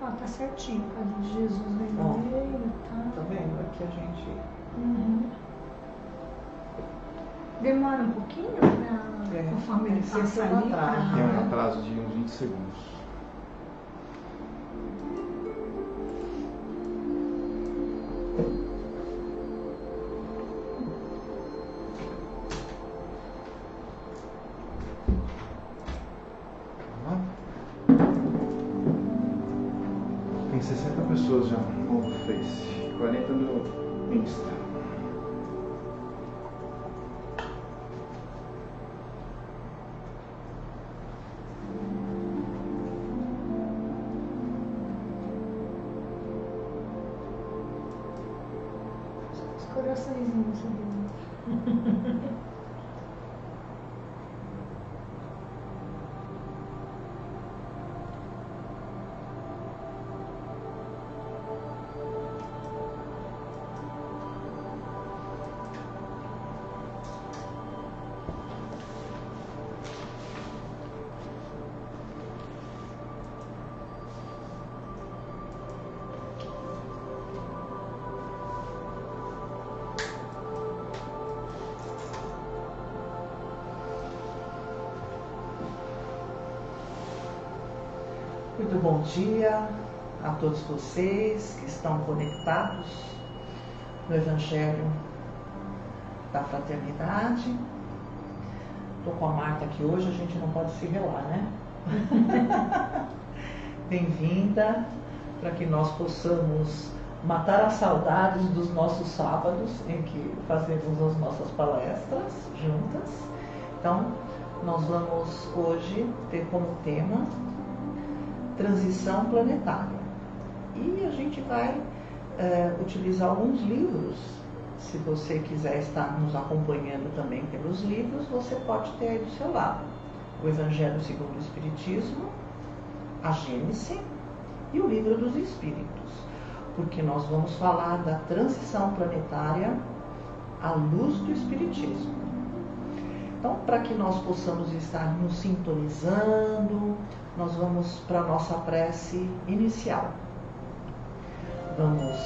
Ah, tá certinho, por causa de Jesus vermelho, tá? Tá vendo? Aqui a gente... Uhum. Demora um pouquinho, né? Conforme ele passa ali. Tem um atraso de uns 20 segundos. Tem 60 pessoas já no Face, 40 no Insta. Os coraçõezinhos subindo. Muito bom dia a todos vocês que estão conectados no Evangelho da Fraternidade. Estou com a Marta aqui hoje, a gente não pode se relar, né? Bem-vinda, para que nós possamos matar as saudades dos nossos sábados em que fazemos as nossas palestras juntas. Então, nós vamos hoje ter como tema transição planetária. E a gente vai utilizar alguns livros. Se você quiser estar nos acompanhando também pelos livros, você pode ter aí do seu lado o Evangelho segundo o Espiritismo, a Gênese e o Livro dos Espíritos, porque nós vamos falar da transição planetária à luz do Espiritismo. Então, para que nós possamos estar nos sintonizando, nós vamos para a nossa prece inicial. Vamos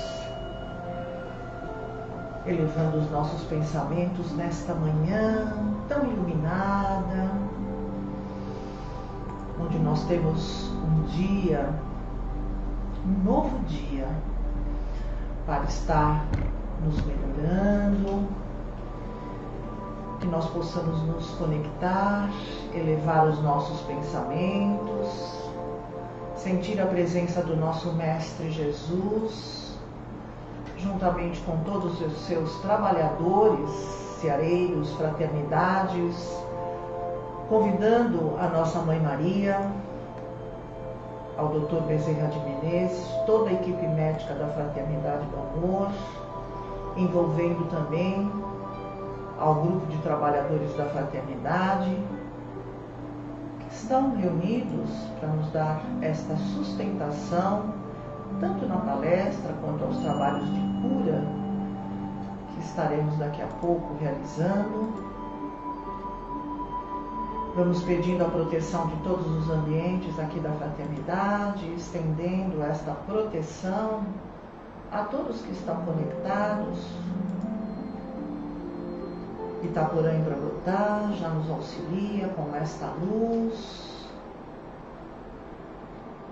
elevando os nossos pensamentos nesta manhã tão iluminada, onde nós temos um dia, um novo dia, para estar nos melhorando, que nós possamos nos conectar, elevar os nossos pensamentos, sentir a presença do nosso Mestre Jesus, juntamente com todos os seus trabalhadores, ceareiros, fraternidades, convidando a nossa Mãe Maria, ao Dr. Bezerra de Menezes, toda a equipe médica da Fraternidade do Amor, envolvendo também ao grupo de trabalhadores da Fraternidade, que estão reunidos para nos dar esta sustentação, tanto na palestra quanto aos trabalhos de cura que estaremos daqui a pouco realizando. Vamos pedindo a proteção de todos os ambientes aqui da Fraternidade, estendendo esta proteção a todos que estão conectados. Itaporã em Brabotá já nos auxilia com esta luz,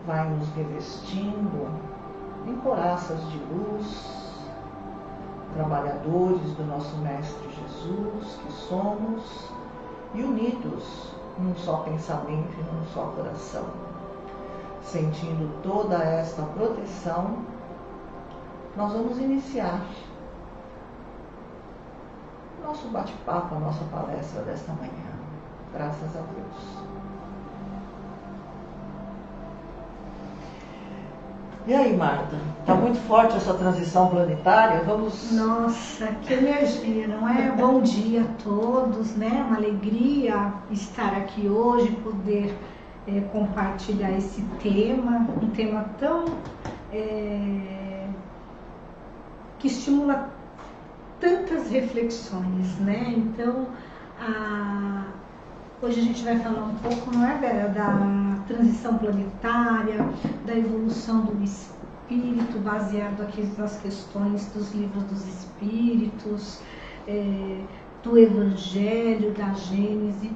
vai nos revestindo em coraças de luz, trabalhadores do nosso Mestre Jesus que somos, e unidos num só pensamento e num só coração, sentindo toda esta proteção. Nós vamos iniciar nosso bate-papo, a nossa palestra desta manhã. Graças a Deus. E aí, Marta? Está muito forte essa transição planetária? Vamos... Nossa, que energia, não é? Bom dia a todos, né? Uma alegria estar aqui hoje, poder compartilhar esse tema, um tema tão... que estimula tantas reflexões, né? Então, Hoje a gente vai falar um pouco, não é, Vera, da transição planetária, da evolução do espírito, baseado aqui nas questões dos livros dos espíritos, do Evangelho, da Gênese.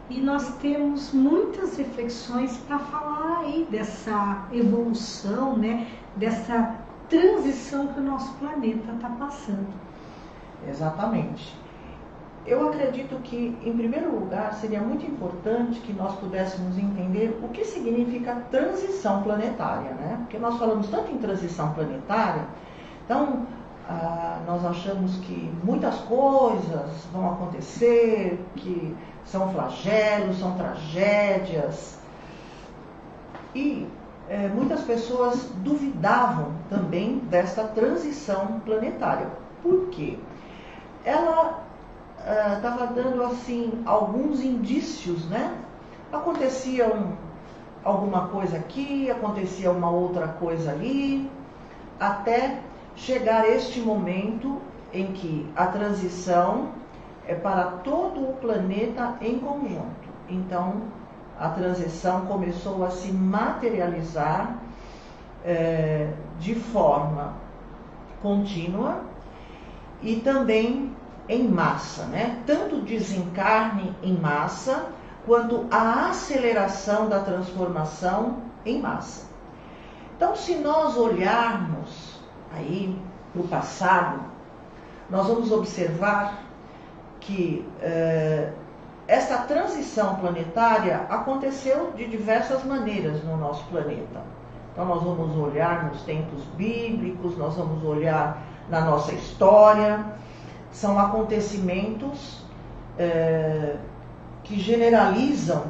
E nós temos muitas reflexões para falar aí dessa evolução, né, dessa transição que o nosso planeta está passando. Exatamente. Eu acredito que, em primeiro lugar, seria muito importante que nós pudéssemos entender o que significa transição planetária, né? Porque nós falamos tanto em transição planetária, então nós achamos que muitas coisas vão acontecer, que são flagelos, são tragédias. E muitas pessoas duvidavam também desta transição planetária. Por quê? Ela estava dando assim alguns indícios, né? Acontecia alguma coisa aqui, acontecia uma outra coisa ali, até chegar este momento em que a transição é para todo o planeta em conjunto. Então, a transição começou a se materializar de forma contínua e também em massa, né? Tanto o desencarne em massa, quanto a aceleração da transformação em massa. Então, se nós olharmos aí para o passado, nós vamos observar que esta transição planetária aconteceu de diversas maneiras no nosso planeta. Então, nós vamos olhar nos tempos bíblicos, nós vamos olhar na nossa história. São acontecimentos que generalizam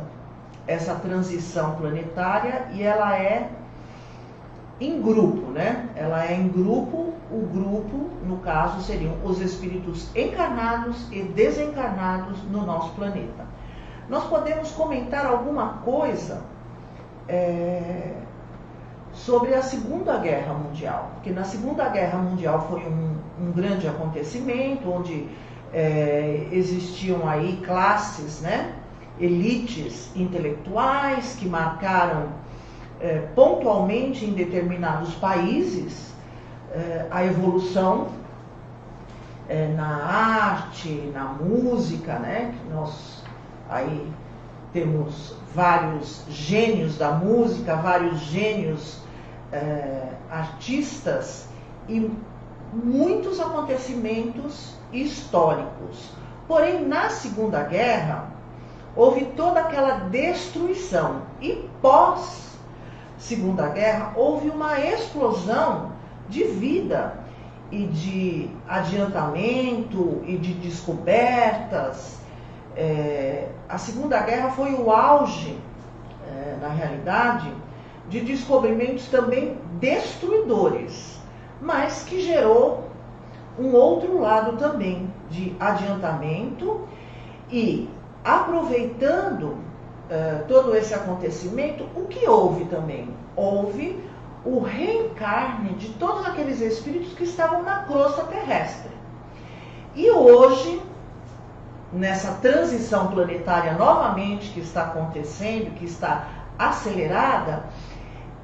essa transição planetária e ela é em grupo, né? Ela é em grupo, o grupo, no caso, seriam os espíritos encarnados e desencarnados no nosso planeta. Nós podemos comentar alguma coisa sobre a Segunda Guerra Mundial, porque na Segunda Guerra Mundial foi um grande acontecimento, onde existiam aí classes, né, elites intelectuais que marcaram pontualmente em determinados países a evolução na arte, na música, né, que nós aí temos vários gênios da música, vários gênios artistas e muitos acontecimentos históricos. Porém, na Segunda Guerra, houve toda aquela destruição e pós-Segunda Guerra houve uma explosão de vida e de adiantamento e de descobertas. A Segunda Guerra foi o auge, na realidade, de descobrimentos também destruidores, mas que gerou um outro lado também de adiantamento e, aproveitando todo esse acontecimento, o que houve também? Houve o reencarne de todos aqueles espíritos que estavam na crosta terrestre. E hoje, nessa transição planetária novamente que está acontecendo, que está acelerada,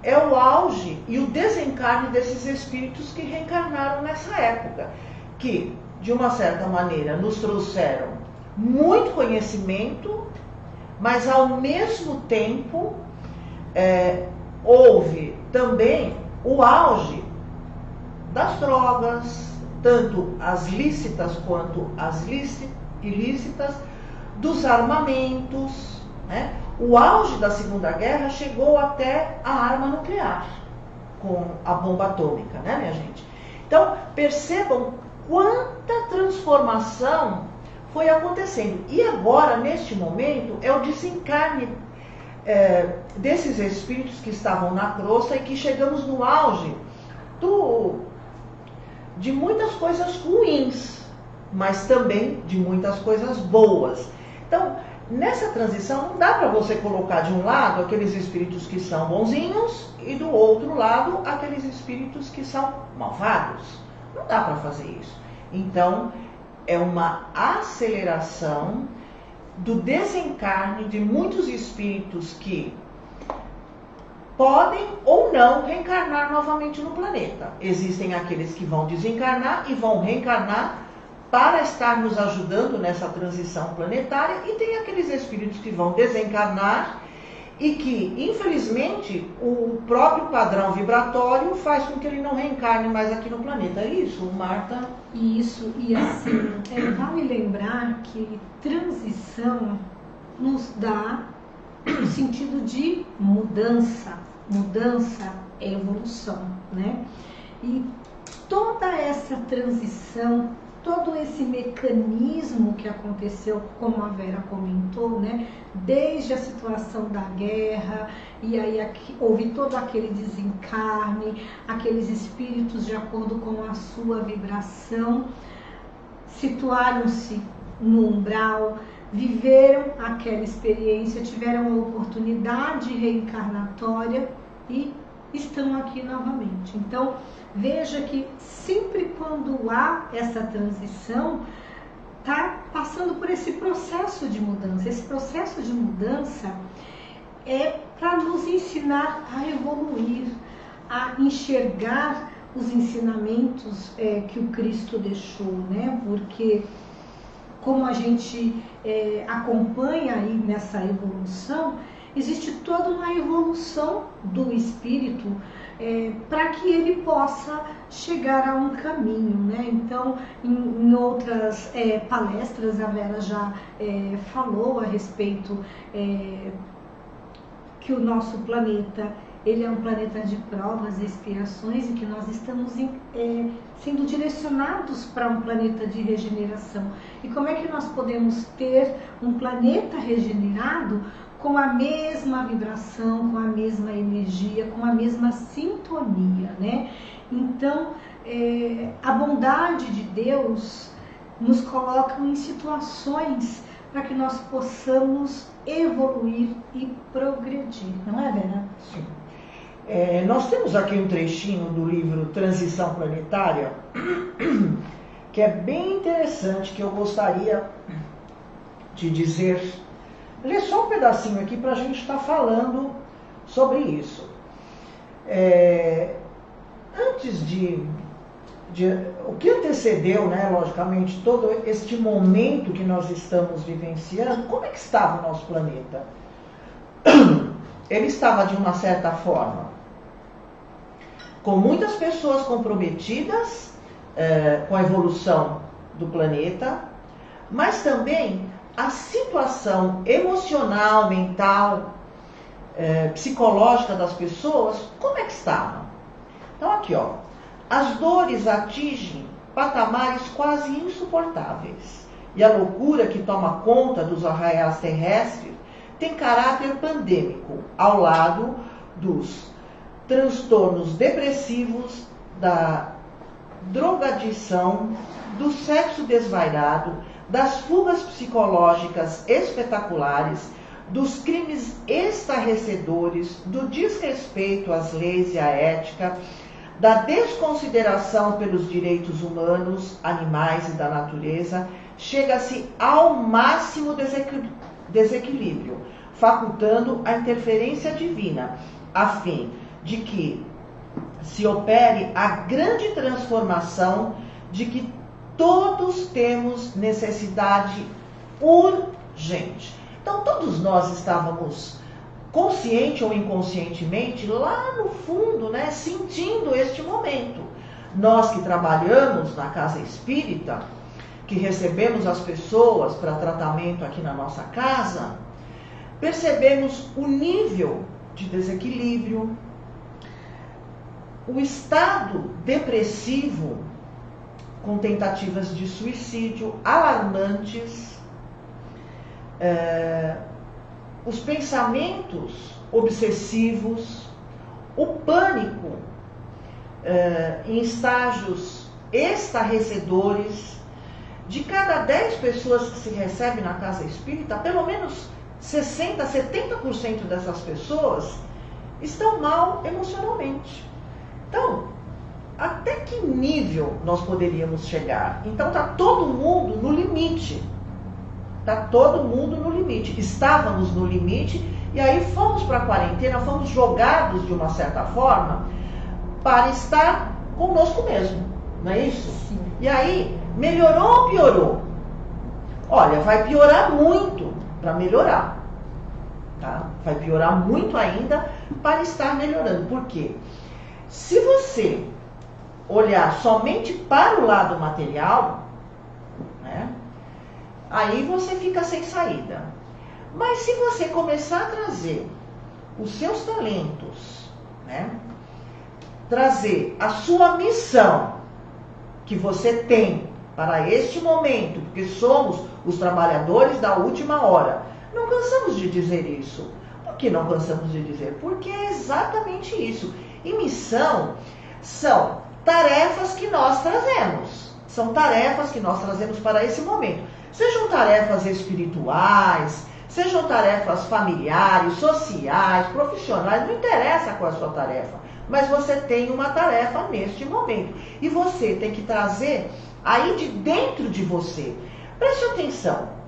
é o auge e o desencarne desses espíritos que reencarnaram nessa época, que, de uma certa maneira, nos trouxeram muito conhecimento, mas ao mesmo tempo houve também o auge das drogas, tanto as lícitas quanto as ilícitas, dos armamentos, né? O auge da Segunda Guerra chegou até a arma nuclear, com a bomba atômica, né, minha gente? Então, percebam quanta transformação foi acontecendo. E agora, neste momento, é o desencarne desses espíritos que estavam na crosta e que chegamos no auge de muitas coisas ruins, mas também de muitas coisas boas. Então, nessa transição, não dá para você colocar de um lado aqueles espíritos que são bonzinhos e do outro lado aqueles espíritos que são malvados. Não dá para fazer isso. Então, é uma aceleração do desencarne de muitos espíritos que podem ou não reencarnar novamente no planeta. Existem aqueles que vão desencarnar e vão reencarnar para estar nos ajudando nessa transição planetária, e tem aqueles espíritos que vão desencarnar e que, infelizmente, o próprio padrão vibratório faz com que ele não reencarne mais aqui no planeta. É isso, Marta? Isso, e assim, vale lembrar que transição nos dá o sentido de mudança. Mudança é evolução, né? E toda essa transição, todo esse mecanismo que aconteceu, como a Vera comentou, né? Desde a situação da guerra, e aí houve todo aquele desencarne, aqueles espíritos de acordo com a sua vibração, situaram-se no umbral, viveram aquela experiência, tiveram a oportunidade reencarnatória e estão aqui novamente. Então, veja que sempre quando há essa transição, está passando por esse processo de mudança. Esse processo de mudança é para nos ensinar a evoluir, a enxergar os ensinamentos que o Cristo deixou, né? Porque como a gente acompanha aí nessa evolução, existe toda uma evolução do espírito para que ele possa chegar a um caminho, né? Então, em outras palestras, a Vera já falou a respeito que o nosso planeta, ele é um planeta de provas e expiações, e que nós estamos sendo direcionados para um planeta de regeneração. E como é que nós podemos ter um planeta regenerado com a mesma vibração, com a mesma energia, com a mesma sintonia, né? Então, a bondade de Deus nos coloca em situações para que nós possamos evoluir e progredir, não é, Vera? Sim. Nós temos aqui um trechinho do livro Transição Planetária, que é bem interessante, que eu gostaria de dizer. Ler só um pedacinho aqui para a gente estar falando sobre isso. Antes o que antecedeu, né, logicamente, todo este momento que nós estamos vivenciando, como é que estava o nosso planeta? Ele estava, de uma certa forma, com muitas pessoas comprometidas com a evolução do planeta, mas também a situação emocional, mental, psicológica das pessoas, como é que estava? Então aqui, ó, as dores atingem patamares quase insuportáveis, e a loucura que toma conta dos arraiais terrestres tem caráter pandêmico, ao lado dos transtornos depressivos, da drogadição, do sexo desvairado, das fugas psicológicas espetaculares, dos crimes estarrecedores, do desrespeito às leis e à ética, da desconsideração pelos direitos humanos, animais e da natureza, chega-se ao máximo desequilíbrio, facultando a interferência divina, a fim de que se opere a grande transformação de que todos temos necessidade urgente. Então, todos nós estávamos, consciente ou inconscientemente, lá no fundo, né, sentindo este momento. Nós que trabalhamos na casa espírita, que recebemos as pessoas para tratamento aqui na nossa casa, percebemos o nível de desequilíbrio, o estado depressivo, com tentativas de suicídio alarmantes, os pensamentos obsessivos, o pânico em estágios estarrecedores. De cada 10 pessoas que se recebem na casa espírita, pelo menos 60%, 70% dessas pessoas estão mal emocionalmente. Então, até que nível nós poderíamos chegar? Então, está todo mundo no limite. Está todo mundo no limite. Estávamos no limite e aí fomos para a quarentena, fomos jogados de uma certa forma para estar conosco mesmo. Não é isso? Sim. E aí, melhorou ou piorou? Olha, vai piorar muito para melhorar. Tá? Vai piorar muito ainda para estar melhorando. Por quê? Se você olhar somente para o lado material, né, aí você fica sem saída. Mas se você começar a trazer os seus talentos, né, trazer a sua missão que você tem para este momento, porque somos os trabalhadores da última hora. Não cansamos de dizer isso. Por que não cansamos de dizer? Porque é exatamente isso. E missão são tarefas que nós trazemos. São tarefas que nós trazemos para esse momento. Sejam tarefas espirituais, sejam tarefas familiares, sociais, profissionais, não interessa qual é a sua tarefa. Mas você tem uma tarefa neste momento. E você tem que trazer aí de dentro de você. Preste atenção.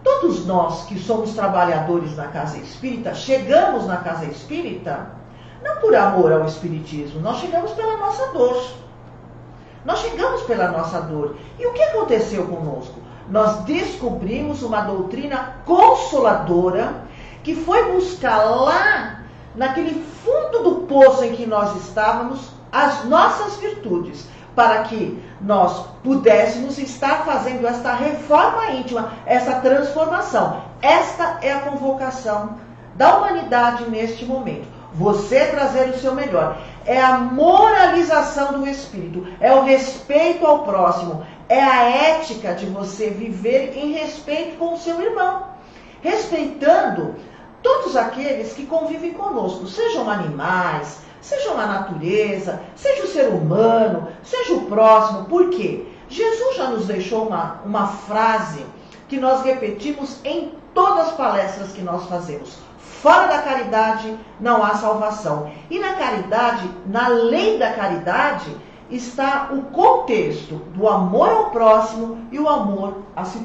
Todos nós que somos trabalhadores na casa espírita, chegamos na casa espírita não por amor ao espiritismo, nós chegamos pela nossa dor. Nós chegamos pela nossa dor. E o que aconteceu conosco? Nós descobrimos uma doutrina consoladora que foi buscar lá, naquele fundo do poço em que nós estávamos, as nossas virtudes, para que nós pudéssemos estar fazendo esta reforma íntima, essa transformação. Esta é a convocação da humanidade neste momento. Você trazer o seu melhor. É a moralização do espírito, é o respeito ao próximo, é a ética de você viver em respeito com o seu irmão, respeitando todos aqueles que convivem conosco, sejam animais, sejam a natureza, seja o ser humano, seja o próximo. Por quê? Jesus já nos deixou uma frase que nós repetimos em todas as palestras que nós fazemos. Fora da caridade não há salvação. E na caridade, na lei da caridade, está o contexto do amor ao próximo e o amor a si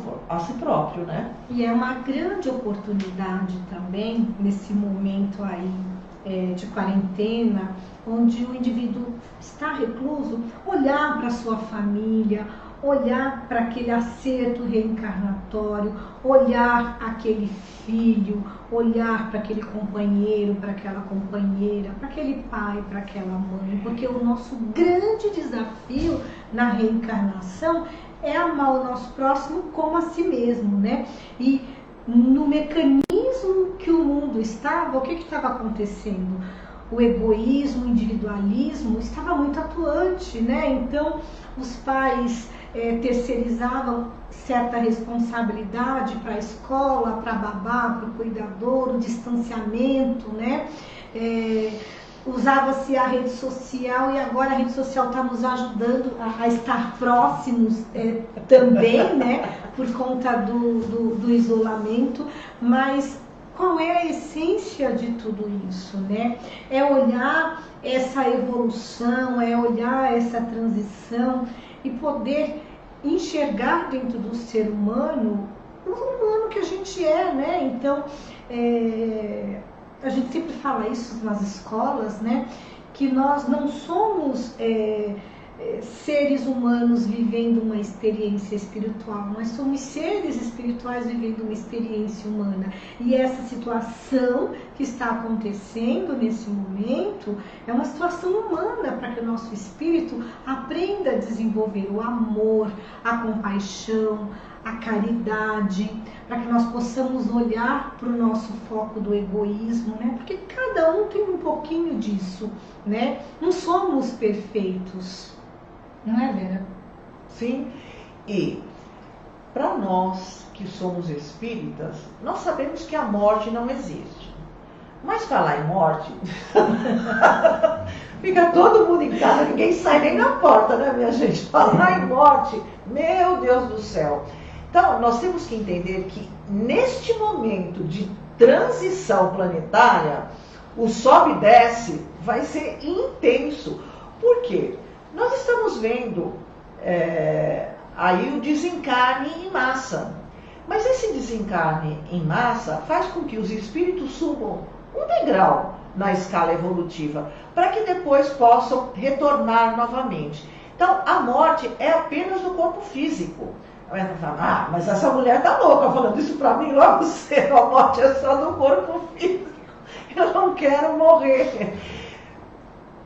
próprio, né? E é uma grande oportunidade também, nesse momento aí de quarentena, onde o indivíduo está recluso, olhar para a sua família, olhar para aquele acerto reencarnatório, olhar aquele filho, olhar para aquele companheiro, para aquela companheira, para aquele pai, para aquela mãe, porque o nosso grande desafio na reencarnação é amar o nosso próximo como a si mesmo, né? E no mecanismo que o mundo estava, o que estava acontecendo? O egoísmo, o individualismo estava muito atuante, né? Então, os pais terceirizavam certa responsabilidade para a escola, para a babá, para o cuidador, o distanciamento, né? Usava-se a rede social e agora a rede social está nos ajudando a estar próximos também, né? Por conta do isolamento, mas qual é a essência de tudo isso, né? É olhar essa evolução, é olhar essa transição e poder enxergar dentro do ser humano o humano que a gente é, né? Então, a gente sempre fala isso nas escolas, né? Que nós não somos seres humanos vivendo uma experiência espiritual, nós somos seres espirituais vivendo uma experiência humana. E essa situação que está acontecendo nesse momento é uma situação humana para que o nosso espírito aprenda a desenvolver o amor, a compaixão, a caridade, para que nós possamos olhar para o nosso foco do egoísmo, né? Porque cada um tem um pouquinho disso, né? Não somos perfeitos, não é, Vera? Sim, e para nós que somos espíritas, nós sabemos que a morte não existe. Mas falar em morte, fica todo mundo em casa, ninguém sai nem na porta, né, minha gente? Falar em morte, meu Deus do céu. Então, nós temos que entender que neste momento de transição planetária, o sobe e desce vai ser intenso. Por quê? Nós estamos vendo aí o desencarne em massa. Mas esse desencarne em massa faz com que os espíritos subam um degrau na escala evolutiva, para que depois possam retornar novamente. Então, a morte é apenas do corpo físico. A mulher fala, mas essa mulher está louca falando isso para mim logo cedo, a morte é só do corpo físico. Eu não quero morrer.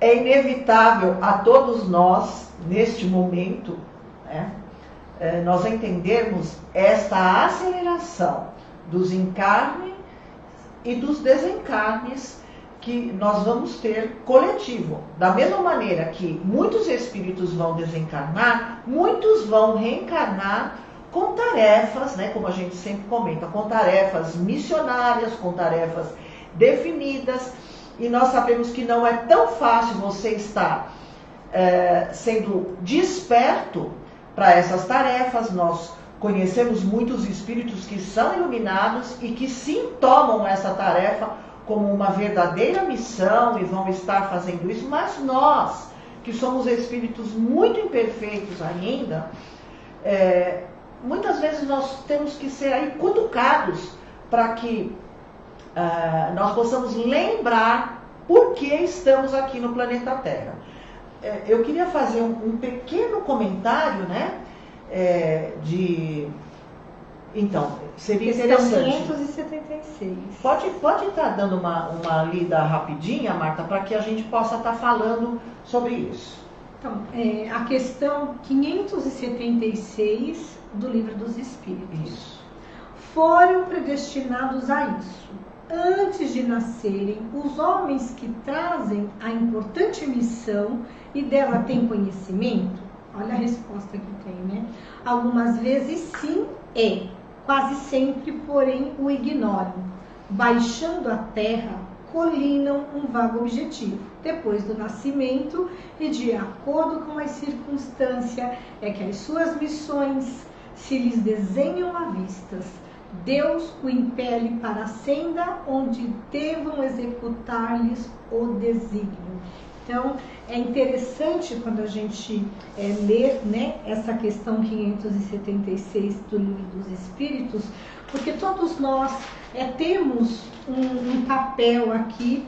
É inevitável a todos nós, neste momento, né, nós entendermos esta aceleração dos encarnes e dos desencarnes que nós vamos ter coletivo. Da mesma maneira que muitos espíritos vão desencarnar, muitos vão reencarnar com tarefas, né, como a gente sempre comenta, com tarefas missionárias, com tarefas definidas, e nós sabemos que não é tão fácil você estar sendo desperto para essas tarefas. Nós conhecemos muitos espíritos que são iluminados e que sim tomam essa tarefa como uma verdadeira missão e vão estar fazendo isso, mas nós, que somos espíritos muito imperfeitos ainda, muitas vezes nós temos que ser aí cutucados para que nós possamos lembrar por que estamos aqui no planeta Terra. Eu queria fazer um pequeno comentário, né, então, seria interessante. 576. Pode estar dando uma lida rapidinha, Marta, para que a gente possa estar falando sobre isso. Então, a questão 576 do Livro dos Espíritos. Isso. Foram predestinados a isso. Antes de nascerem, os homens que trazem a importante missão e dela têm conhecimento? Olha a resposta que tem, né? Algumas vezes sim quase sempre, porém, o ignoram. Baixando a terra, colinam um vago objetivo. Depois do nascimento e de acordo com as circunstâncias, é que as suas missões se lhes desenham à vista. Deus o impele para a senda onde devam executar-lhes o desígnio. Então, é interessante quando a gente ler, né, essa questão 576 do Livro dos Espíritos, porque todos nós temos um papel aqui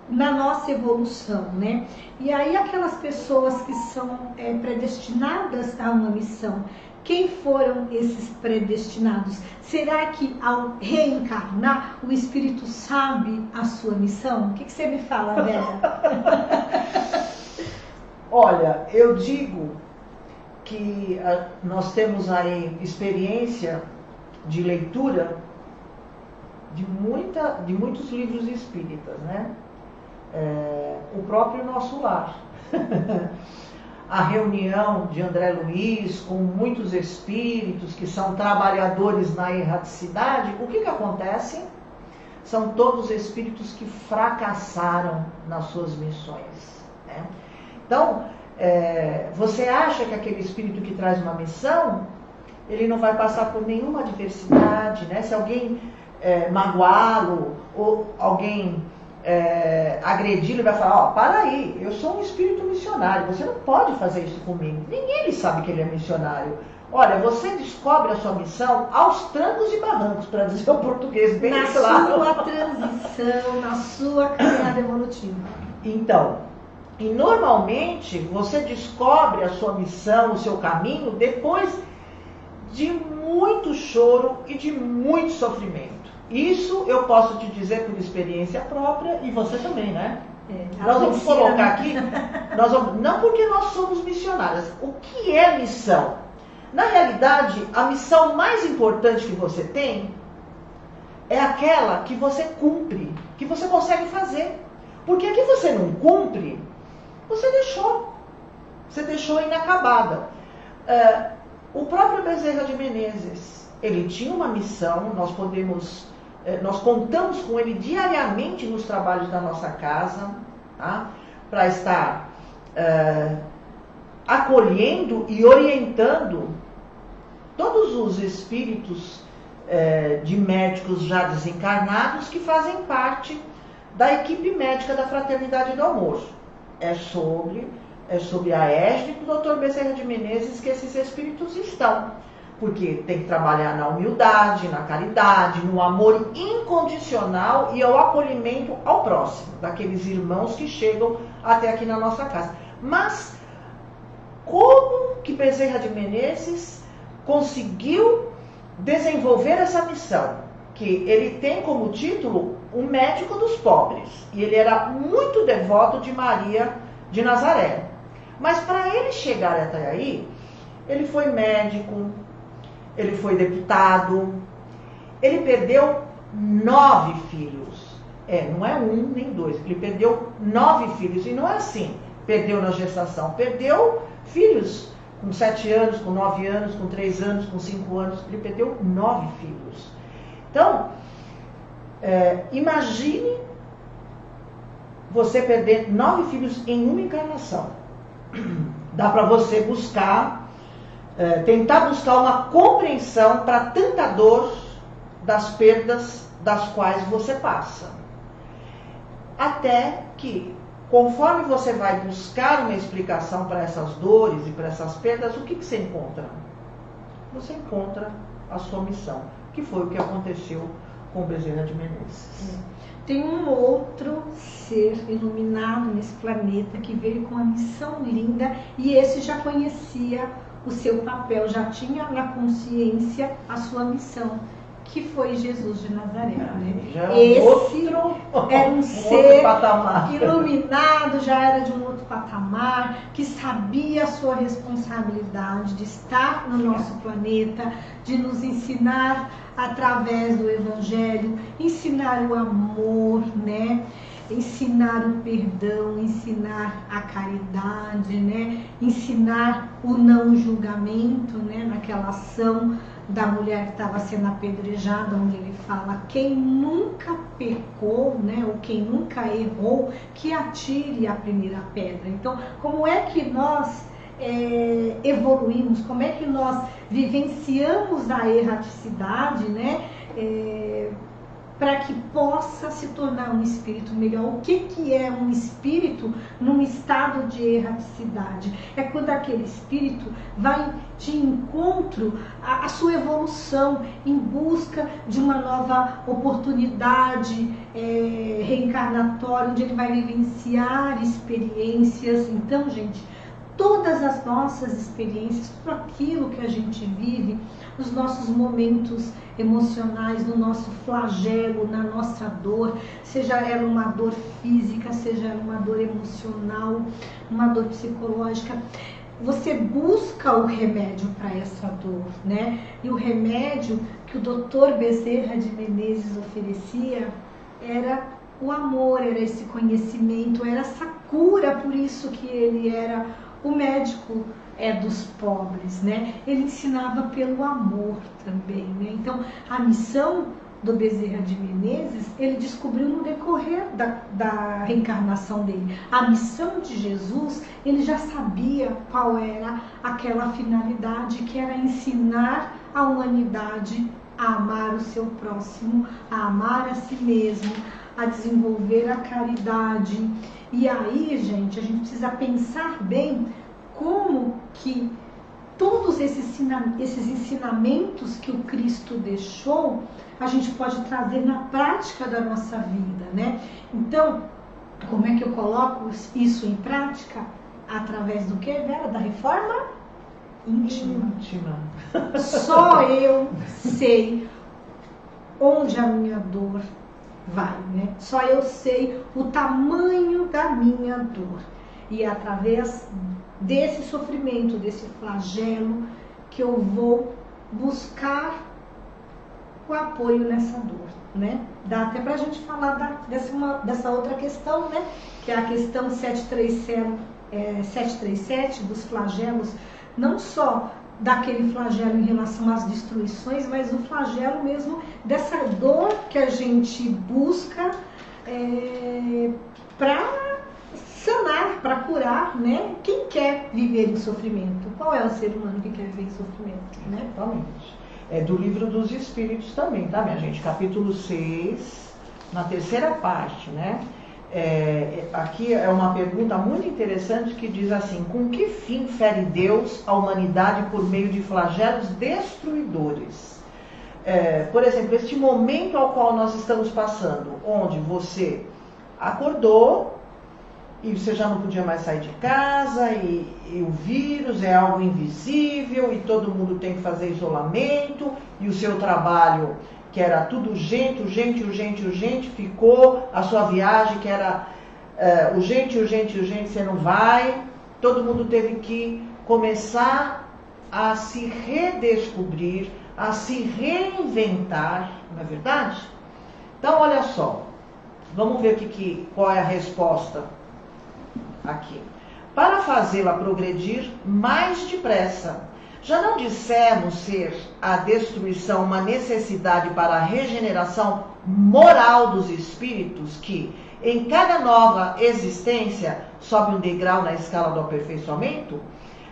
na nossa evolução, né? E aí aquelas pessoas que são predestinadas a uma missão, quem foram esses predestinados? Será que ao reencarnar o espírito sabe a sua missão? O que você me fala, Vera? Olha, eu digo que nós temos aí experiência de leitura de muitos livros espíritas, né? O próprio Nosso Lar. A reunião de André Luiz com muitos espíritos que são trabalhadores na erraticidade, o que acontece? São todos espíritos que fracassaram nas suas missões, né? Então, você acha que aquele espírito que traz uma missão, ele não vai passar por nenhuma adversidade, né? Se alguém magoá-lo ou alguém agredi-lo, ele vai falar, para aí, eu sou um espírito missionário, você não pode fazer isso comigo. Ninguém sabe que ele é missionário. Olha, você descobre a sua missão aos trancos e barrancos, para dizer o português bem claro. Na sua transição, na sua caminhada evolutiva. Então, e normalmente você descobre a sua missão, o seu caminho, depois de muito choro e de muito sofrimento. Isso eu posso te dizer por experiência própria e você também, né? Nós vamos colocar aqui, não porque nós somos missionárias. O que é missão? Na realidade, a missão mais importante que você tem é aquela que você cumpre, que você consegue fazer. Porque a que você não cumpre, você deixou inacabada. O próprio Bezerra de Menezes, ele tinha uma missão, nós contamos com ele diariamente nos trabalhos da nossa casa, tá? Para estar acolhendo e orientando todos os espíritos de médicos já desencarnados que fazem parte da equipe médica da Fraternidade do Amor. É sobre a égide do Dr. Bezerra de Menezes que esses espíritos estão. Porque tem que trabalhar na humildade, na caridade, no amor incondicional e ao acolhimento ao próximo, daqueles irmãos que chegam até aqui na nossa casa. Mas como que Bezerra de Menezes conseguiu desenvolver essa missão? Que ele tem como título o médico dos pobres. E ele era muito devoto de Maria de Nazaré. Mas para ele chegar até aí, ele foi médico, ele foi deputado, ele perdeu 9 filhos. Não é 1 nem 2, ele perdeu 9 filhos. E não é assim, perdeu na gestação, perdeu filhos com 7 anos, com 9 anos, com 3 anos, com 5 anos, ele perdeu 9 filhos. Então, imagine você perder 9 filhos em uma encarnação. Dá para você buscar, tentar buscar uma compreensão para tanta dor das perdas das quais você passa. Até que, conforme você vai buscar uma explicação para essas dores e para essas perdas, o que você encontra? Você encontra a sua missão, que foi o que aconteceu com Bezerra de Menezes. Tem um outro ser iluminado nesse planeta que veio com uma missão linda e esse já conhecia o seu papel, já tinha na consciência a sua missão, que foi Jesus de Nazaré. Esse era um ser iluminado, já era de um outro patamar, que sabia a sua responsabilidade de estar no nosso planeta, de nos ensinar através do Evangelho, ensinar o amor, né? Ensinar o perdão, ensinar a caridade, né? Ensinar o não julgamento, né? Naquela ação da mulher que estava sendo apedrejada, onde ele fala: quem nunca pecou, né? Ou quem nunca errou, que atire a primeira pedra. Então, como é que nós evoluímos, como é que nós vivenciamos a erraticidade, né? Para que possa se tornar um espírito melhor. O que é um espírito num estado de erraticidade? É quando aquele espírito vai de encontro à sua evolução, em busca de uma nova oportunidade reencarnatória, onde ele vai vivenciar experiências. Então, gente, todas as nossas experiências, tudo aquilo que a gente vive, os nossos momentos emocionais, no nosso flagelo, na nossa dor, seja ela uma dor física, seja ela uma dor emocional, uma dor psicológica, você busca o remédio para essa dor, né? E o remédio que o Dr. Bezerra de Menezes oferecia era o amor, era esse conhecimento, era essa cura. Por isso que ele era o médico dos pobres, né? Ele ensinava pelo amor também, né? Então, a missão do Bezerra de Menezes, ele descobriu no decorrer da reencarnação dele. A missão de Jesus, ele já sabia qual era aquela finalidade, que era ensinar a humanidade a amar o seu próximo, a amar a si mesmo, a desenvolver a caridade. E aí, gente, a gente precisa pensar bem como que todos esses ensinamentos que o Cristo deixou, a gente pode trazer na prática da nossa vida, né? Então, como é que eu coloco isso em prática? Através do que, Vera? Da reforma íntima. Só eu sei onde a minha dor vai, né? Só eu sei o tamanho da minha dor. E é através desse sofrimento, desse flagelo, que eu vou buscar o apoio nessa dor, né? Dá até pra gente falar dessa outra questão, né? Que é a questão 737 dos flagelos, não só daquele flagelo em relação às destruições, mas o flagelo mesmo dessa dor que a gente busca para sanar, para curar, né? Quem quer viver em sofrimento? Qual é o ser humano que quer viver em sofrimento, né? Exatamente. É do Livro dos Espíritos também, tá, minha gente? Capítulo 6, na terceira parte, né? Aqui é uma pergunta muito interessante que diz assim: com que fim fere Deus a humanidade por meio de flagelos destruidores? Por exemplo, este momento ao qual nós estamos passando, onde você acordou e você já não podia mais sair de casa, e o vírus é algo invisível, e todo mundo tem que fazer isolamento, e o seu trabalho, que era tudo urgente, ficou, a sua viagem, que era urgente, você não vai, todo mundo teve que começar a se redescobrir, a se reinventar, não é verdade? Então, olha só, vamos ver qual é a resposta aqui. Para fazê-la progredir mais depressa. Já não dissemos ser a destruição uma necessidade para a regeneração moral dos espíritos que, em cada nova existência, sobe um degrau na escala do aperfeiçoamento?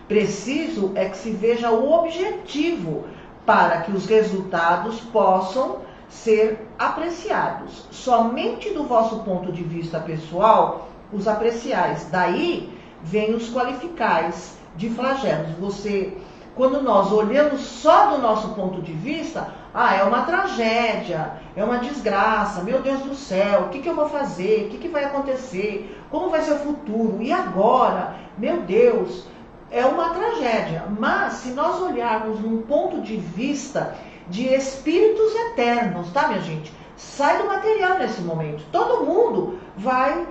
Preciso é que se veja o objetivo para que os resultados possam ser apreciados. Somente do vosso ponto de vista pessoal, os apreciais. Daí vem os qualificais de flagelos. Quando nós olhamos só do nosso ponto de vista, é uma tragédia, é uma desgraça, meu Deus do céu, o que eu vou fazer, o que vai acontecer, como vai ser o futuro, e agora, meu Deus, é uma tragédia. Mas se nós olharmos num ponto de vista de espíritos eternos, tá, minha gente? Sai do material nesse momento. Todo mundo vai,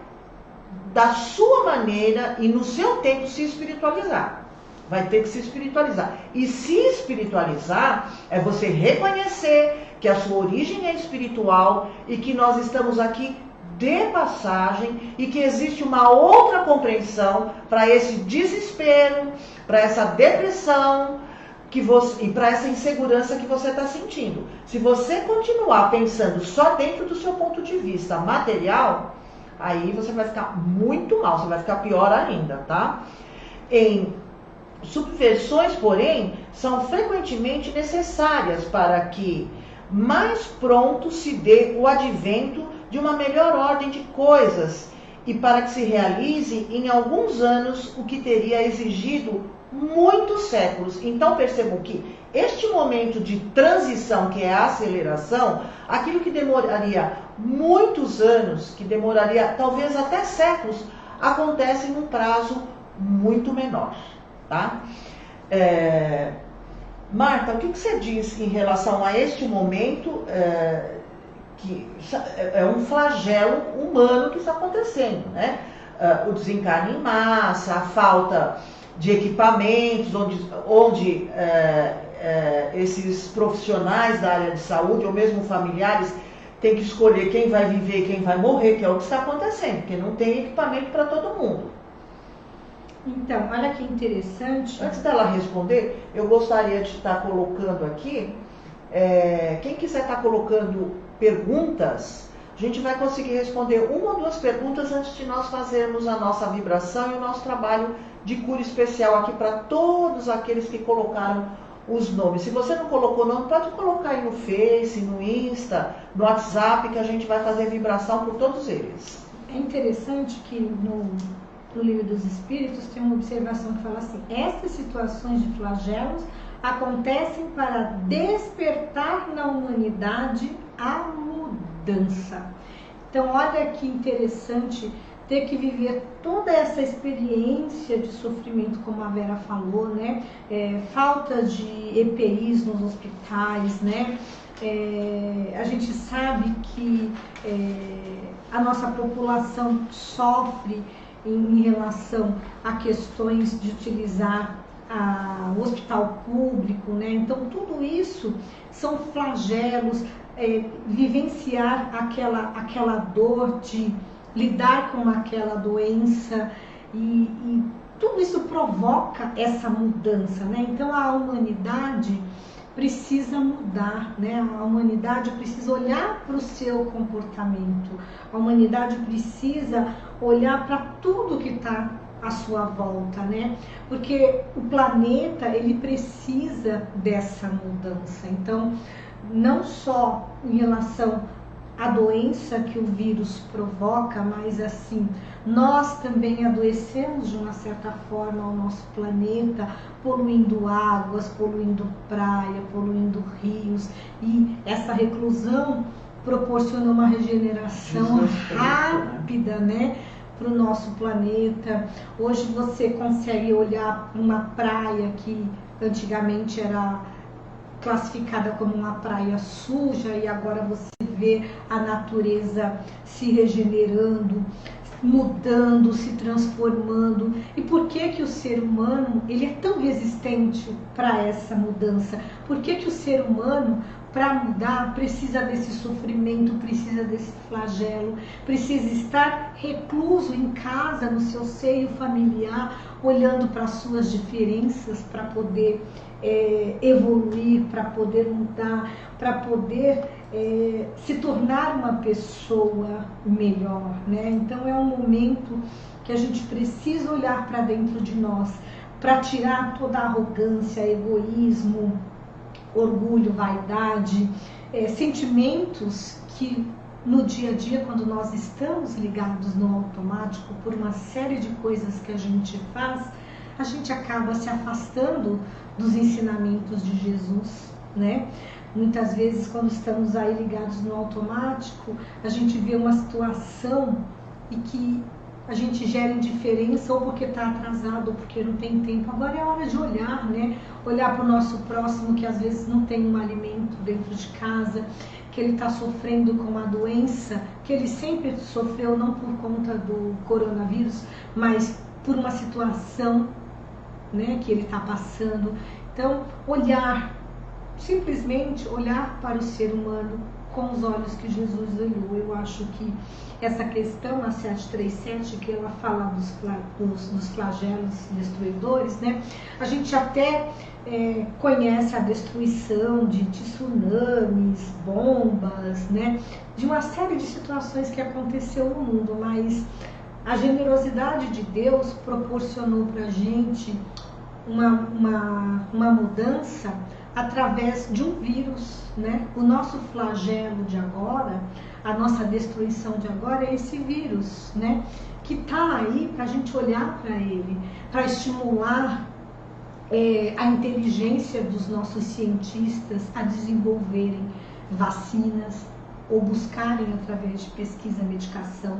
da sua maneira e no seu tempo, se espiritualizar. Vai ter que se espiritualizar. E se espiritualizar é você reconhecer que a sua origem é espiritual e que nós estamos aqui de passagem e que existe uma outra compreensão para esse desespero, para essa depressão e para essa insegurança que você está sentindo. Se você continuar pensando só dentro do seu ponto de vista material, aí você vai ficar muito mal, você vai ficar pior ainda, tá? Subversões, porém, são frequentemente necessárias para que mais pronto se dê o advento de uma melhor ordem de coisas e para que se realize em alguns anos o que teria exigido muitos séculos. Então percebam que este momento de transição, que é a aceleração, aquilo que demoraria muitos anos, que demoraria talvez até séculos, acontece num prazo muito menor. Tá? Marta, o que você diz em relação a este momento que é um flagelo humano que está acontecendo, né? O desencarne em massa, a falta de equipamentos, onde esses profissionais da área de saúde, ou mesmo familiares, têm que escolher quem vai viver e quem vai morrer, que é o que está acontecendo, porque não tem equipamento para todo mundo. Então, olha que interessante. Antes dela responder, eu gostaria de estar colocando aqui, quem quiser estar colocando perguntas, a gente vai conseguir responder uma ou duas perguntas antes de nós fazermos a nossa vibração e o nosso trabalho de cura especial aqui para todos aqueles que colocaram os nomes. Se você não colocou o nome, pode colocar aí no Face, no Insta, no WhatsApp, que a gente vai fazer vibração por todos eles. É interessante que no Livro dos Espíritos tem uma observação que fala assim: estas situações de flagelos acontecem para despertar na humanidade a mudança. Então olha que interessante ter que viver toda essa experiência de sofrimento, como a Vera falou, né? Falta de EPIs nos hospitais, né? A gente sabe que a nossa população sofre em relação a questões de utilizar o hospital público, né? Então tudo isso são flagelos, vivenciar aquela dor de lidar com aquela doença e tudo isso provoca essa mudança, né? Então a humanidade precisa mudar, né? A humanidade precisa olhar para o seu comportamento, a humanidade precisa olhar para tudo que está à sua volta, né? Porque o planeta, ele precisa dessa mudança. Então, não só em relação a doença que o vírus provoca, mas assim, nós também adoecemos de uma certa forma ao nosso planeta, poluindo águas, poluindo praia, poluindo rios, e essa reclusão proporciona uma regeneração rápida, né, para o nosso planeta. Hoje você consegue olhar para uma praia que antigamente era classificada como uma praia suja e agora você vê a natureza se regenerando, mudando, se transformando. E por que o ser humano ele é tão resistente para essa mudança? Por que o ser humano, para mudar, precisa desse sofrimento, precisa desse flagelo, precisa estar recluso em casa, no seu seio familiar, olhando para as suas diferenças, para poder evoluir, para poder mudar, para poder se tornar uma pessoa melhor, né? Então é um momento que a gente precisa olhar para dentro de nós, para tirar toda a arrogância, egoísmo, orgulho, vaidade, sentimentos que no dia a dia, quando nós estamos ligados no automático por uma série de coisas que a gente faz, a gente acaba se afastando dos ensinamentos de Jesus, né? Muitas vezes, quando estamos aí ligados no automático, a gente vê uma situação e que a gente gera indiferença, ou porque está atrasado, ou porque não tem tempo. Agora é hora de olhar, né? Olhar para o nosso próximo, que às vezes não tem um alimento dentro de casa, que ele está sofrendo com uma doença, que ele sempre sofreu, não por conta do coronavírus, mas por uma situação, né, que ele está passando. Então, simplesmente olhar para o ser humano com os olhos que Jesus olhou. Eu acho que essa questão, a 737, que ela fala dos flagelos destruidores, né? A gente até conhece a destruição de tsunamis, bombas, né? De uma série de situações que aconteceu no mundo, mas a generosidade de Deus proporcionou para a gente uma mudança através de um vírus, né? O nosso flagelo de agora, a nossa destruição de agora é esse vírus, né? Que está aí para a gente olhar para ele, para estimular a inteligência dos nossos cientistas a desenvolverem vacinas ou buscarem através de pesquisa, medicação,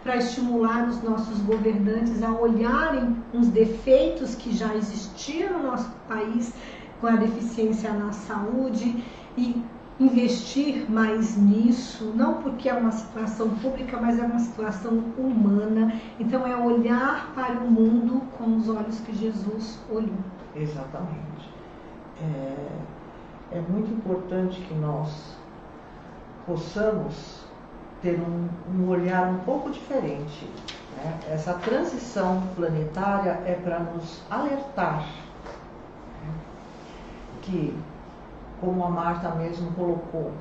para estimular os nossos governantes a olharem os defeitos que já existiam no nosso país, com a deficiência na saúde, e investir mais nisso, não porque é uma situação pública, mas é uma situação humana. Então é olhar para o mundo com os olhos que Jesus olhou. Exatamente. É muito importante que nós possamos ter um olhar um pouco diferente, né? Essa transição planetária é para nos alertar, né? Que, como a Marta mesmo colocou,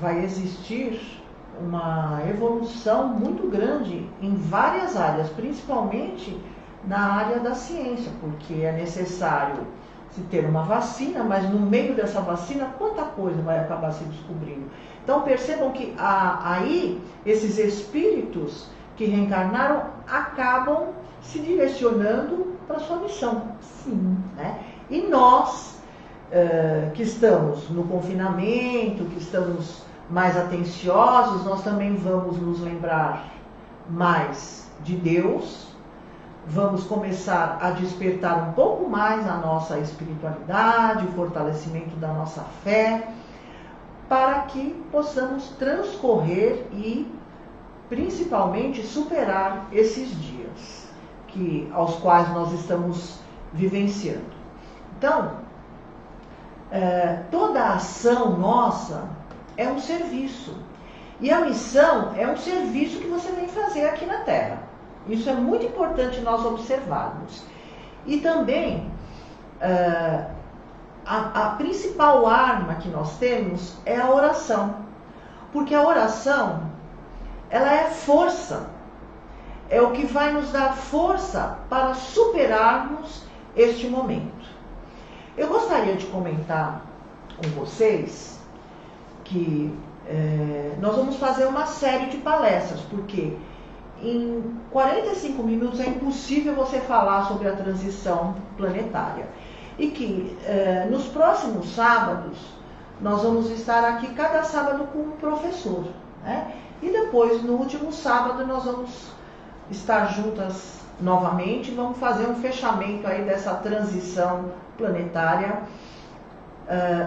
vai existir uma evolução muito grande em várias áreas, principalmente na área da ciência, porque é necessário se ter uma vacina, mas no meio dessa vacina, quanta coisa vai acabar se descobrindo. Então percebam que aí esses espíritos que reencarnaram acabam se direcionando para a sua missão. Sim. Né? E nós, que estamos no confinamento, que estamos mais atenciosos, nós também vamos nos lembrar mais de Deus, vamos começar a despertar um pouco mais a nossa espiritualidade, o fortalecimento da nossa fé, para que possamos transcorrer e, principalmente, superar esses dias aos quais nós estamos vivenciando. Então, toda a ação nossa é um serviço. E a missão é um serviço que você vem fazer aqui na Terra. Isso é muito importante nós observarmos. E também, a principal arma que nós temos é a oração. Porque a oração, ela é força. É o que vai nos dar força para superarmos este momento. Eu gostaria de comentar com vocês que nós vamos fazer uma série de palestras, porque em 45 minutos é impossível você falar sobre a transição planetária. E que nos próximos sábados, nós vamos estar aqui cada sábado com um professor, né? E depois, no último sábado, nós vamos estar juntas novamente, vamos fazer um fechamento aí dessa transição planetária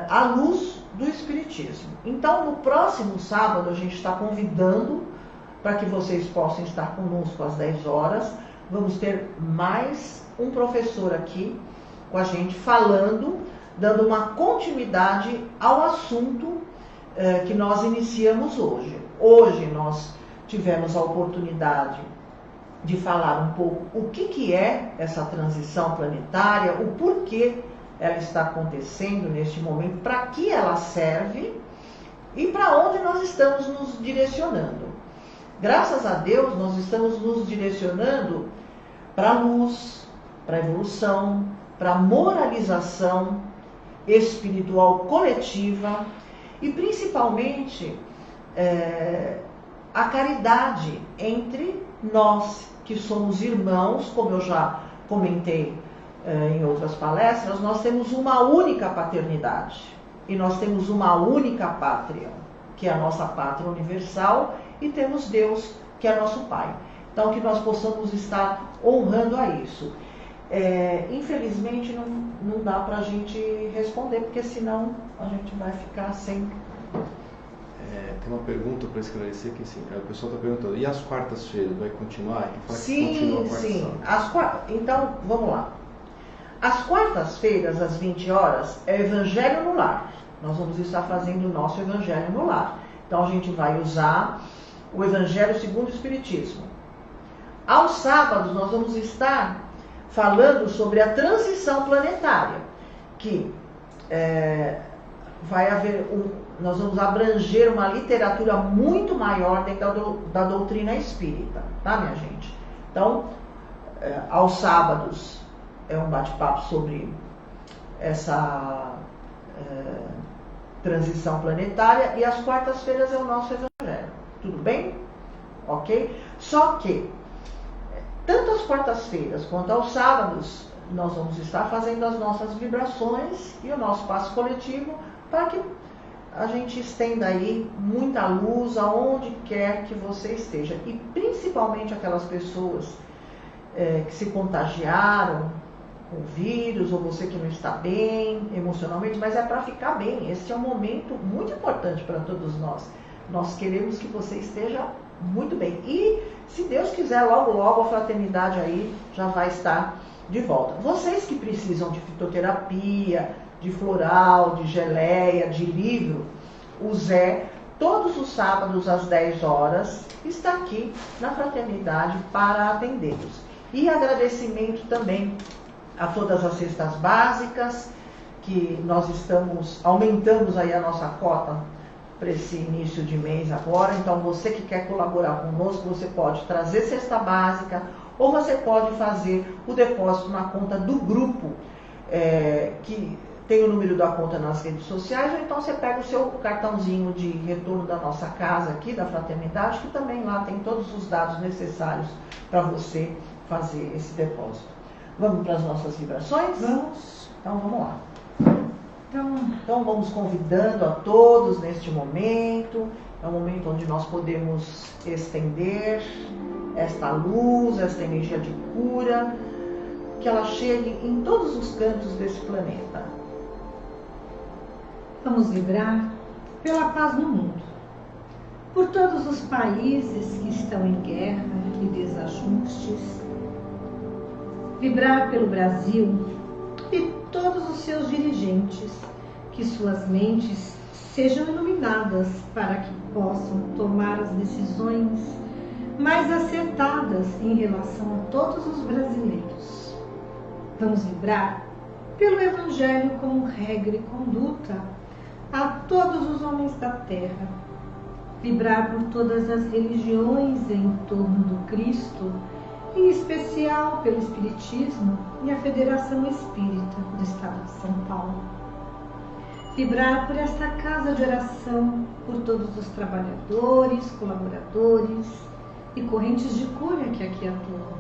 à luz do Espiritismo. Então, no próximo sábado, a gente está convidando para que vocês possam estar conosco às 10 horas. Vamos ter mais um professor aqui com a gente falando, dando uma continuidade ao assunto que nós iniciamos hoje. Hoje nós tivemos a oportunidade de falar um pouco o que é essa transição planetária, o porquê ela está acontecendo neste momento, para que ela serve e para onde nós estamos nos direcionando. Graças a Deus, nós estamos nos direcionando para a luz, para a evolução, para a moralização espiritual coletiva e principalmente a caridade entre nós que somos irmãos. Como eu já comentei em outras palestras, nós temos uma única paternidade e nós temos uma única pátria, que é a nossa pátria universal, e temos Deus, que é nosso Pai. Então, que nós possamos estar honrando a isso. Infelizmente não dá para a gente responder, porque senão a gente vai ficar sem. Tem uma pergunta para esclarecer que assim, o pessoal está perguntando, e as quartas-feiras vai continuar? Sim. Então vamos lá. As quartas-feiras às 20 horas é Evangelho no Lar. Nós vamos estar fazendo o nosso Evangelho no Lar. Então a gente vai usar o Evangelho segundo o Espiritismo. Aos sábados nós vamos estar falando sobre a transição planetária, que nós vamos abranger uma literatura muito maior dentro da doutrina espírita, tá, minha gente? Então, aos sábados é um bate-papo sobre essa transição planetária, e às quartas-feiras é o nosso Evangelho. Tudo bem? Ok? Só que tanto às quartas-feiras quanto aos sábados, nós vamos estar fazendo as nossas vibrações e o nosso passo coletivo para que a gente estenda aí muita luz aonde quer que você esteja. E principalmente aquelas pessoas que se contagiaram com o vírus, ou você que não está bem emocionalmente, mas é para ficar bem. Esse é um momento muito importante para todos nós. Nós queremos que você esteja muito bem. E, se Deus quiser, logo, logo a fraternidade aí já vai estar de volta. Vocês que precisam de fitoterapia, de floral, de geleia, de livro, o Zé, todos os sábados às 10 horas, está aqui na fraternidade para atendê-los. E agradecimento também a todas as cestas básicas, que nós aumentamos aí a nossa cota para esse início de mês agora. Então, você que quer colaborar conosco, você pode trazer cesta básica, ou você pode fazer o depósito na conta do grupo, que tem o número da conta nas redes sociais, ou então você pega o seu cartãozinho de retorno da nossa casa aqui, da Fraternidade, que também lá tem todos os dados necessários para você fazer esse depósito. Vamos para as nossas vibrações? Vamos. Então, vamos lá. Então, vamos convidando a todos neste momento. É um momento onde nós podemos estender esta luz, esta energia de cura, que ela chegue em todos os cantos desse planeta. vamos vibrar pela paz no mundo, por todos os países que estão em guerra e desajustes, vibrar pelo Brasil e todos os seus dirigentes, que suas mentes sejam iluminadas para que possam tomar as decisões mais acertadas em relação a todos os brasileiros. Vamos vibrar pelo Evangelho como regra e conduta a todos os homens da terra, vibrar por todas as religiões em torno do Cristo, em especial pelo Espiritismo e a Federação Espírita do Estado de São Paulo. Vibrar por esta casa de oração, por todos os trabalhadores, colaboradores e correntes de cura que aqui atuam.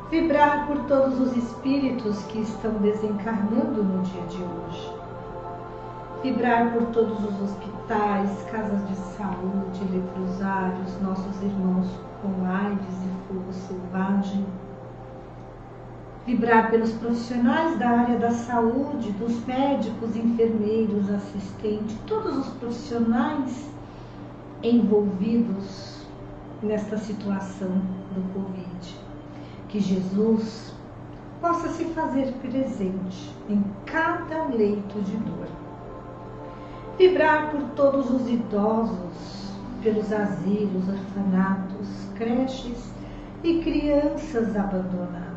Vibrar por todos os espíritos que estão desencarnando no dia de hoje. Vibrar por todos os hospitais, casas de saúde, leprosários, nossos irmãos com AIDS e fogo selvagem. Vibrar pelos profissionais da área da saúde, dos médicos, enfermeiros, assistentes, todos os profissionais envolvidos nesta situação do Covid. Que Jesus possa se fazer presente em cada leito de dor. Vibrar por todos os idosos, pelos asilos, orfanatos, creches e crianças abandonadas.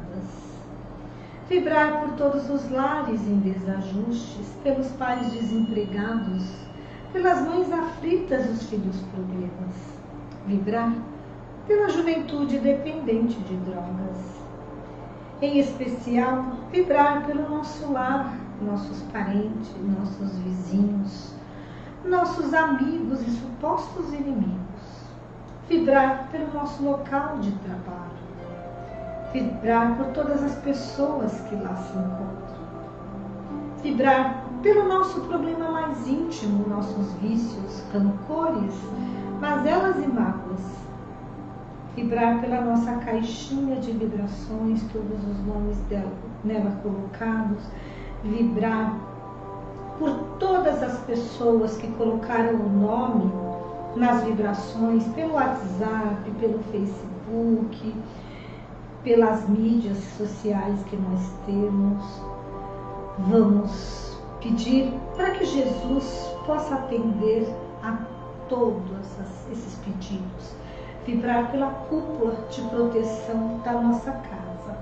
Vibrar por todos os lares em desajustes, pelos pais desempregados, pelas mães aflitas e os filhos problemas. Vibrar pela juventude dependente de drogas. Em especial, vibrar pelo nosso lar, nossos parentes, nossos vizinhos, nossos amigos e supostos inimigos. Vibrar pelo nosso local de trabalho. Vibrar por todas as pessoas que lá se encontram. Vibrar pelo nosso problema mais íntimo, nossos vícios, rancores, mazelas e mágoas. Vibrar pela nossa caixinha de vibrações, todos os nomes nela colocados. Vibrar por todas as pessoas que colocaram o nome nas vibrações, pelo WhatsApp, pelo Facebook, pelas mídias sociais que nós temos. Vamos pedir para que Jesus possa atender a todos esses pedidos. Vibrar pela cúpula de proteção da nossa casa.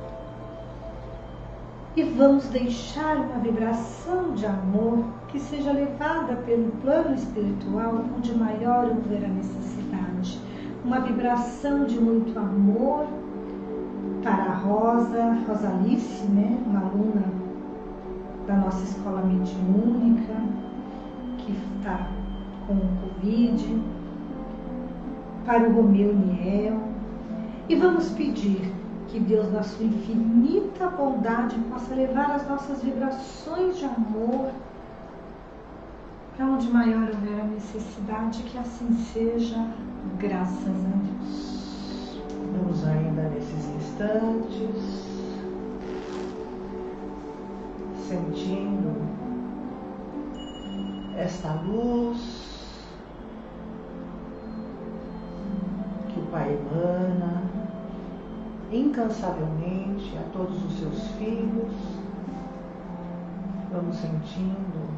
E vamos deixar uma vibração de amor que seja levada pelo plano espiritual onde maior houver a necessidade. Uma vibração de muito amor para a Rosalice, uma aluna da nossa escola mediúnica, que está com o Covid, para o Romeu Niel. E vamos pedir que Deus, na sua infinita bondade, possa levar as nossas vibrações de amor para onde maior houver a necessidade, que assim seja, graças a Deus. Vamos ainda nesses instantes, sentindo esta luz que o Pai emana incansavelmente a todos os seus filhos. Vamos sentindo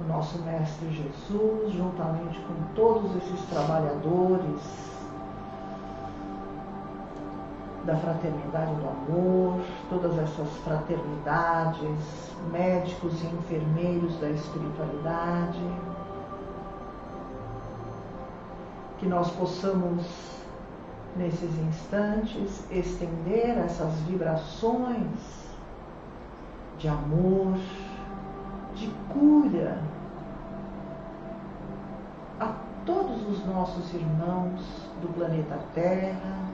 o nosso Mestre Jesus, juntamente com todos esses trabalhadores da fraternidade do amor, todas essas fraternidades, médicos e enfermeiros da espiritualidade, que nós possamos, nesses instantes, estender essas vibrações de amor, de cura a todos os nossos irmãos do planeta Terra,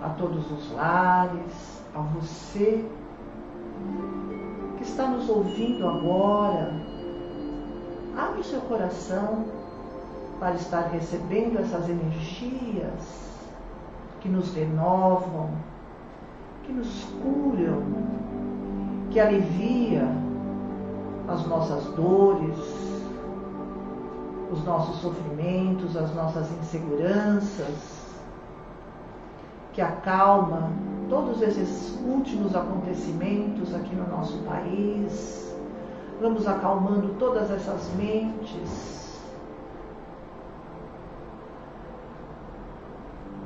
a todos os lares, a você que está nos ouvindo agora. Abre o seu coração para estar recebendo essas energias que nos renovam, que nos curam, que aliviam as nossas dores, os nossos sofrimentos, as nossas inseguranças, que acalma todos esses últimos acontecimentos aqui no nosso país. Vamos acalmando todas essas mentes.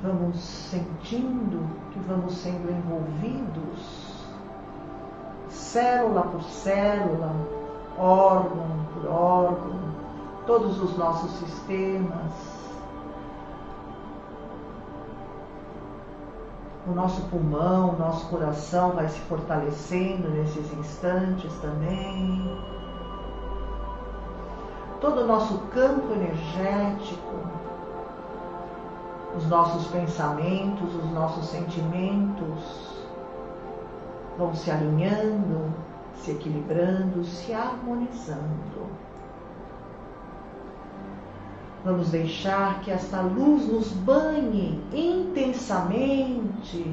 Vamos sentindo que vamos sendo envolvidos, célula por célula, órgão por órgão, todos os nossos sistemas. O nosso pulmão, o nosso coração vai se fortalecendo nesses instantes também. Todo o nosso campo energético, os nossos pensamentos, os nossos sentimentos vão se alinhando, se equilibrando, se harmonizando. Vamos deixar que esta luz nos banhe intensamente.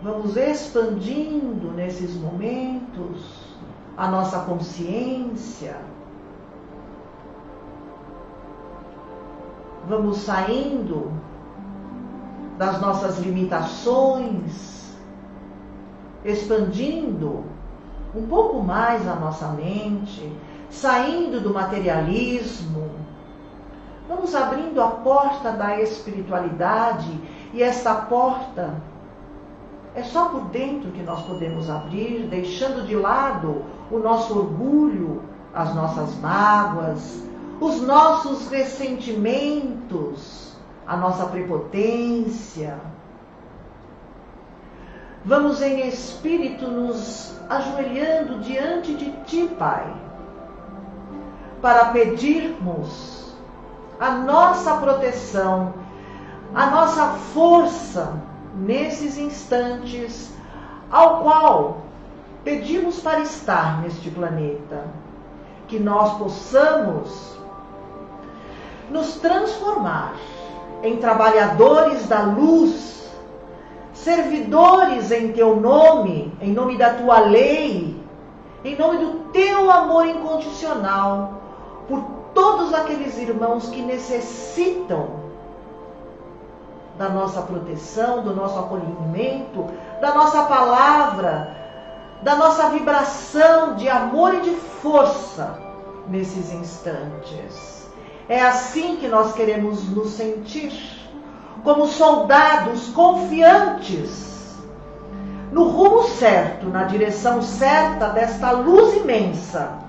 Vamos expandindo nesses momentos a nossa consciência. Vamos saindo das nossas limitações, expandindo um pouco mais a nossa mente, saindo do materialismo. Vamos abrindo a porta da espiritualidade, e esta porta é só por dentro que nós podemos abrir, deixando de lado o nosso orgulho, as nossas mágoas, os nossos ressentimentos, a nossa prepotência. Vamos em espírito nos ajoelhando diante de Ti, Pai, para pedirmos a nossa proteção, a nossa força nesses instantes ao qual pedimos para estar neste planeta. Que nós possamos nos transformar em trabalhadores da luz, servidores em Teu nome, em nome da Tua lei, em nome do Teu amor incondicional, por todos aqueles irmãos que necessitam da nossa proteção, do nosso acolhimento, da nossa palavra, da nossa vibração de amor e de força nesses instantes. É assim que nós queremos nos sentir, como soldados confiantes, no rumo certo, na direção certa desta luz imensa,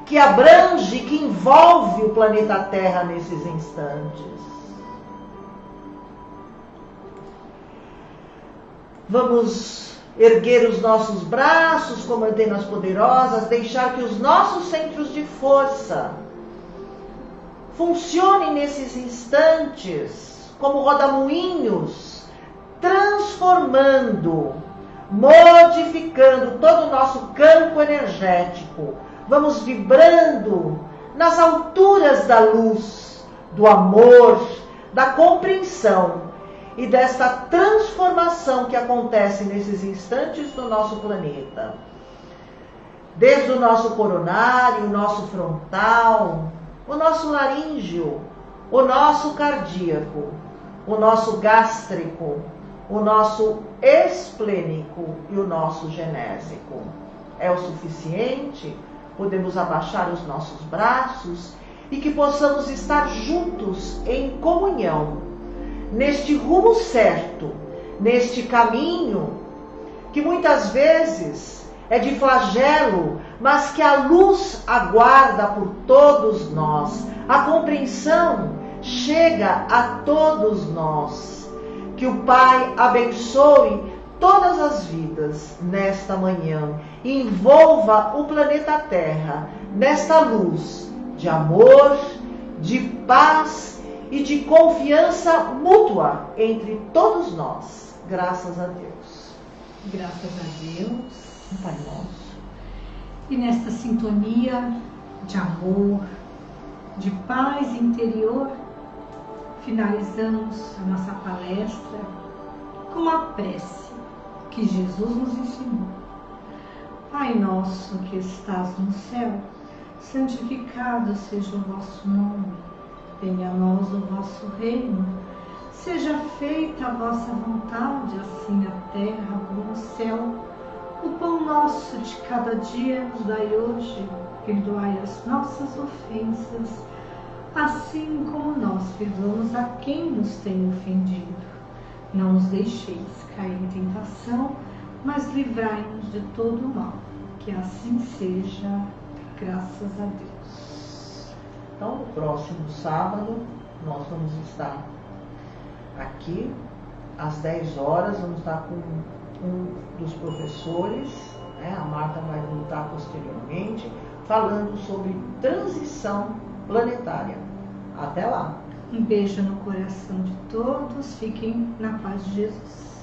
que abrange, que envolve o planeta Terra nesses instantes. Vamos erguer os nossos braços como antenas poderosas, deixar que os nossos centros de força funcionem nesses instantes como rodamuinhos, transformando, modificando todo o nosso campo energético. Vamos vibrando nas alturas da luz, do amor, da compreensão e desta transformação que acontece nesses instantes no nosso planeta. Desde o nosso coronário, o nosso frontal, o nosso laríngeo, o nosso cardíaco, o nosso gástrico, o nosso esplênico e o nosso genésico. É o suficiente? Podemos abaixar os nossos braços e que possamos estar juntos em comunhão, neste rumo certo, neste caminho que muitas vezes é de flagelo, mas que a luz aguarda por todos nós. A compreensão chega a todos nós. Que o Pai abençoe todas as vidas nesta manhã e envolva o planeta Terra nesta luz de amor, de paz e de confiança mútua entre todos nós. Graças a Deus. Graças a Deus. Pai nosso. E nesta sintonia de amor, de paz interior, finalizamos a nossa palestra com a prece que Jesus nos ensinou. Pai nosso que estás no céu, santificado seja o vosso nome. Venha a nós o vosso reino. Seja feita a vossa vontade, assim na terra como no céu. O pão nosso de cada dia nos dai hoje. Perdoai as nossas ofensas, assim como nós perdoamos a quem nos tem ofendido. Não nos deixeis cair em tentação, mas livrai-nos de todo o mal. Que assim seja, graças a Deus. Então, no próximo sábado, nós vamos estar aqui, às 10 horas, vamos estar com um dos professores, né? A Marta vai voltar posteriormente, falando sobre transição planetária. Até lá! Um beijo no coração de todos, fiquem na paz de Jesus.